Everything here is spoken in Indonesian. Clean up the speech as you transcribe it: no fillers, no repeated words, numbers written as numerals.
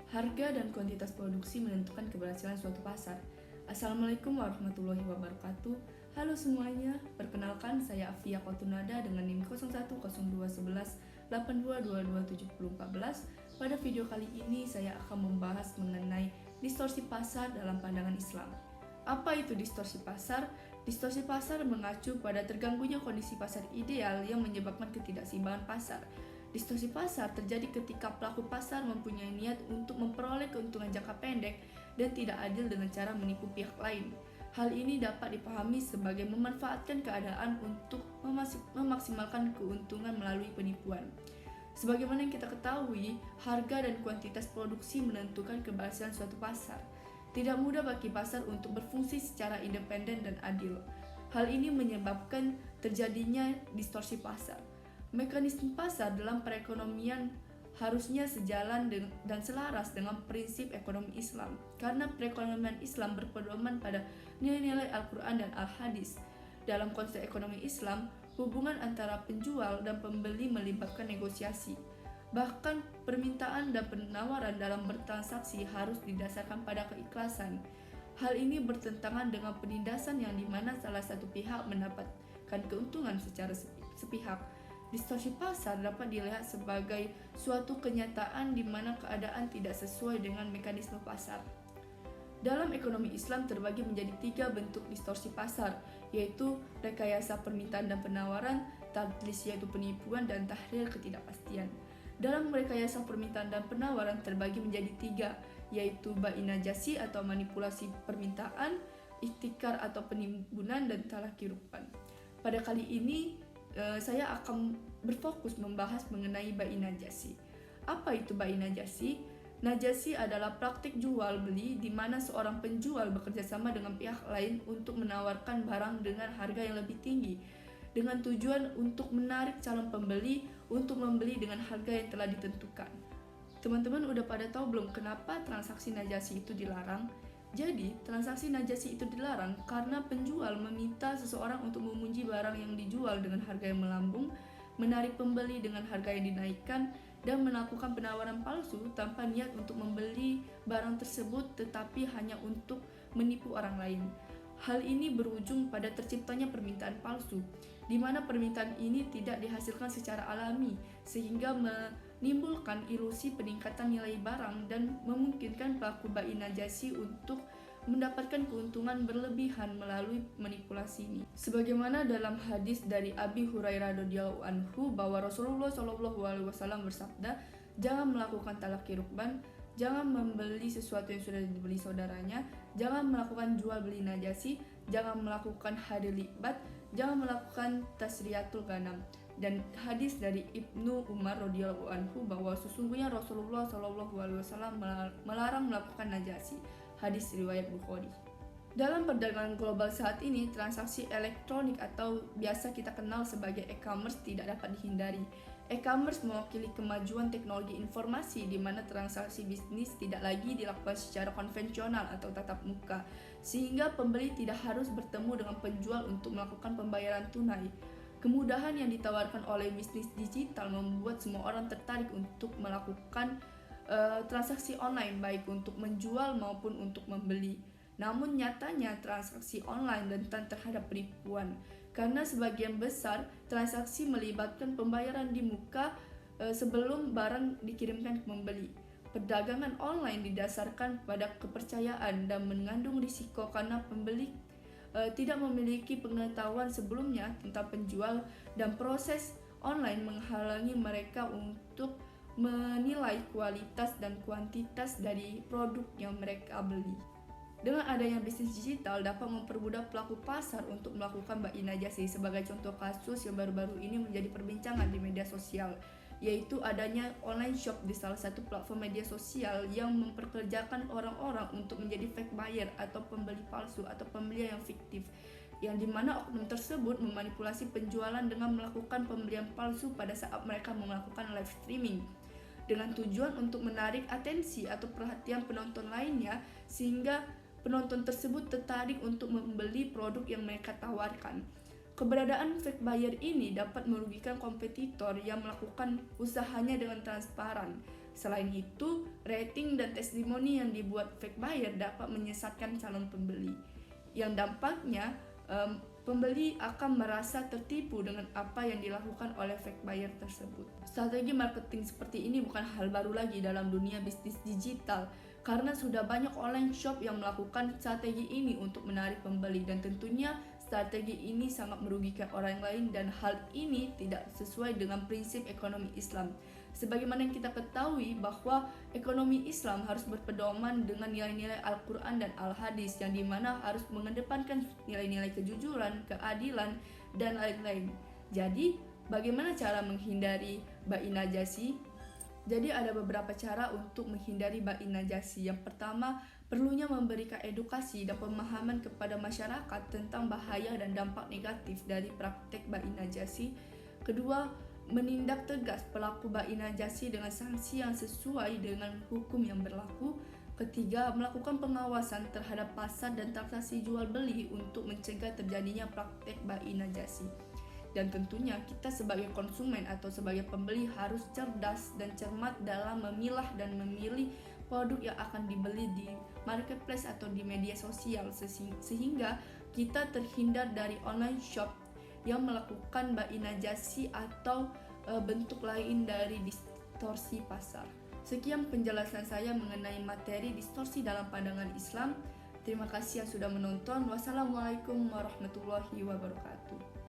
Harga dan kuantitas produksi menentukan keberhasilan suatu pasar. Assalamualaikum warahmatullahi wabarakatuh. Halo semuanya, perkenalkan saya Afia Kotunada dengan NIM 01021182227014. Pada video kali ini saya akan membahas mengenai distorsi pasar dalam pandangan Islam. Apa itu distorsi pasar? Distorsi pasar mengacu pada terganggunya kondisi pasar ideal yang menyebabkan ketidakseimbangan pasar. Distorsi pasar terjadi ketika pelaku pasar mempunyai niat untuk memperoleh keuntungan jangka pendek dan tidak adil dengan cara menipu pihak lain. Hal ini dapat dipahami sebagai memanfaatkan keadaan untuk memaksimalkan keuntungan melalui penipuan. Sebagaimana yang kita ketahui, harga dan kuantitas produksi menentukan keberhasilan suatu pasar. Tidak mudah bagi pasar untuk berfungsi secara independen dan adil. Hal ini menyebabkan terjadinya distorsi pasar. Mekanisme pasar dalam perekonomian harusnya sejalan dan selaras dengan prinsip ekonomi Islam, karena perekonomian Islam berpedoman pada nilai-nilai Al-Quran dan Al-Hadis. Dalam konsep ekonomi Islam, hubungan antara penjual dan pembeli melibatkan negosiasi. Bahkan permintaan dan penawaran dalam bertransaksi harus didasarkan pada keikhlasan. Hal ini bertentangan dengan penindasan yang dimana salah satu pihak mendapatkan keuntungan secara sepihak. Distorsi pasar dapat dilihat sebagai suatu kenyataan di mana keadaan tidak sesuai dengan mekanisme pasar. Dalam ekonomi Islam terbagi menjadi 3 bentuk distorsi pasar, yaitu rekayasa permintaan dan penawaran, tadlis yaitu penipuan, dan tahrir ketidakpastian. Dalam rekayasa permintaan dan penawaran terbagi menjadi 3, yaitu bai najasi atau manipulasi permintaan, ihtikar atau penimbunan, dan talaqi rukban. Pada kali ini saya akan berfokus membahas mengenai bai najasi. Apa itu bai najasi? Najasi adalah praktik jual beli di mana seorang penjual bekerja sama dengan pihak lain untuk menawarkan barang dengan harga yang lebih tinggi dengan tujuan untuk menarik calon pembeli untuk membeli dengan harga yang telah ditentukan. Teman-teman udah pada tahu belum kenapa transaksi najasi itu dilarang? Jadi, transaksi najasi itu dilarang karena penjual meminta seseorang untuk memuji barang yang dijual dengan harga yang melambung, menarik pembeli dengan harga yang dinaikkan, dan melakukan penawaran palsu tanpa niat untuk membeli barang tersebut tetapi hanya untuk menipu orang lain. Hal ini berujung pada terciptanya permintaan palsu, di mana permintaan ini tidak dihasilkan secara alami, sehingga menimbulkan ilusi peningkatan nilai barang dan memungkinkan pelaku bai najasi untuk mendapatkan keuntungan berlebihan melalui manipulasi ini. Sebagaimana dalam hadis dari Abi Hurairah radhiyallahu anhu bahwa Rasulullah SAW bersabda, "Jangan melakukan talaqi rukban, jangan membeli sesuatu yang sudah dibeli saudaranya, jangan melakukan jual beli najasi, jangan melakukan hadir libat, jangan melakukan tasriyatul ghanam." Dan hadis dari Ibnu Umar radhiyallahu anhu bahwa sesungguhnya Rasulullah SAW melarang melakukan najasi. Hadis riwayat Bukhari. Dalam perdagangan global saat ini, transaksi elektronik atau biasa kita kenal sebagai e-commerce tidak dapat dihindari. E-commerce mewakili kemajuan teknologi informasi di mana transaksi bisnis tidak lagi dilakukan secara konvensional atau tatap muka, sehingga pembeli tidak harus bertemu dengan penjual untuk melakukan pembayaran tunai. Kemudahan yang ditawarkan oleh bisnis digital membuat semua orang tertarik untuk melakukan transaksi online baik untuk menjual maupun untuk membeli. Namun nyatanya transaksi online rentan terhadap penipuan karena sebagian besar transaksi melibatkan pembayaran di muka sebelum barang dikirimkan ke pembeli. Perdagangan online didasarkan pada kepercayaan dan mengandung risiko karena pembeli tidak memiliki pengetahuan sebelumnya tentang penjual, dan proses online menghalangi mereka untuk menilai kualitas dan kuantitas dari produk yang mereka beli. Dengan adanya bisnis digital dapat mempermudah pelaku pasar untuk melakukan bai najasi. Sebagai contoh kasus yang baru-baru ini menjadi perbincangan di media sosial, yaitu adanya online shop di salah satu platform media sosial yang memperkerjakan orang-orang untuk menjadi fake buyer atau pembeli palsu atau pembeli yang fiktif, yang dimana oknum tersebut memanipulasi penjualan dengan melakukan pembelian palsu pada saat mereka melakukan live streaming dengan tujuan untuk menarik atensi atau perhatian penonton lainnya sehingga penonton tersebut tertarik untuk membeli produk yang mereka tawarkan. Keberadaan fake buyer ini dapat merugikan kompetitor yang melakukan usahanya dengan transparan, Selain itu, rating dan testimoni yang dibuat fake buyer dapat menyesatkan calon pembeli, yang dampaknya pembeli akan merasa tertipu dengan apa yang dilakukan oleh fake buyer tersebut. Strategi marketing seperti ini bukan hal baru lagi dalam dunia bisnis digital, karena sudah banyak online shop yang melakukan strategi ini untuk menarik pembeli, dan tentunya strategi ini sangat merugikan orang lain dan hal ini tidak sesuai dengan prinsip ekonomi Islam. Sebagaimana yang kita ketahui bahwa ekonomi Islam harus berpedoman dengan nilai-nilai Al-Quran dan Al-Hadis, yang dimana harus mengedepankan nilai-nilai kejujuran, keadilan, dan lain-lain. Jadi, bagaimana cara menghindari bai najasi? Jadi ada beberapa cara untuk menghindari bai najasi. Yang pertama, perlunya memberikan edukasi dan pemahaman kepada masyarakat tentang bahaya dan dampak negatif dari praktek bai najasi. Kedua, menindak tegas pelaku bai najasi dengan sanksi yang sesuai dengan hukum yang berlaku. Ketiga, melakukan pengawasan terhadap pasar dan transaksi jual beli untuk mencegah terjadinya praktek bai najasi. Dan tentunya kita sebagai konsumen atau sebagai pembeli harus cerdas dan cermat dalam memilah dan memilih produk yang akan dibeli di marketplace atau di media sosial, sehingga kita terhindar dari online shop yang melakukan bai najasi atau bentuk lain dari distorsi pasar. Sekian penjelasan saya mengenai materi distorsi dalam pandangan Islam. Terima kasih yang sudah menonton. Wassalamualaikum warahmatullahi wabarakatuh.